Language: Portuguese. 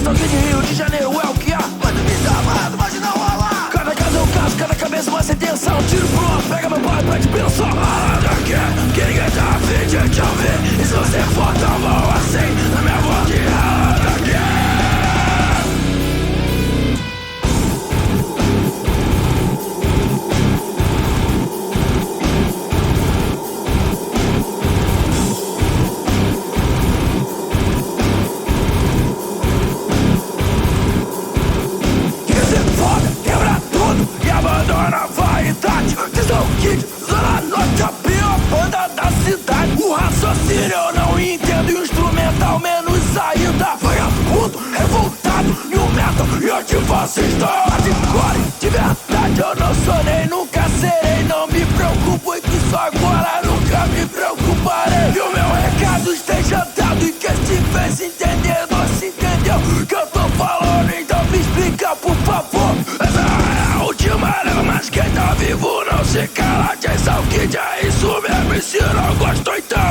Atenção que de Rio de Janeiro é o que há. Mano, me chamando, mas não rolar. Cada caso é um caso, cada cabeça uma sentença. Um tiro pro alto, pega meu pai, pede pensão. Falando que ninguém tá afim de te ouvir. E se você for tão bom assim, na minha voz de ralando aqui. Abandona a vaidade. Visão Kid, Zona Norte, a pior banda da cidade. O raciocínio eu não entendo, e o instrumental menos ainda. Vagabundo, revoltado, new metal e antifascista. Hardcore, de verdade eu não sou nem nunca serei. Não me preocupo e que só agora nunca me preocuparei. E o meu recado esteja dado, e quem se fez entender não se entendeu que eu tô falando, então me explica por favor. Essa é a última leva, mas quem tá vivo não se cala. Atenção Kid, é isso mesmo, e se não gostou então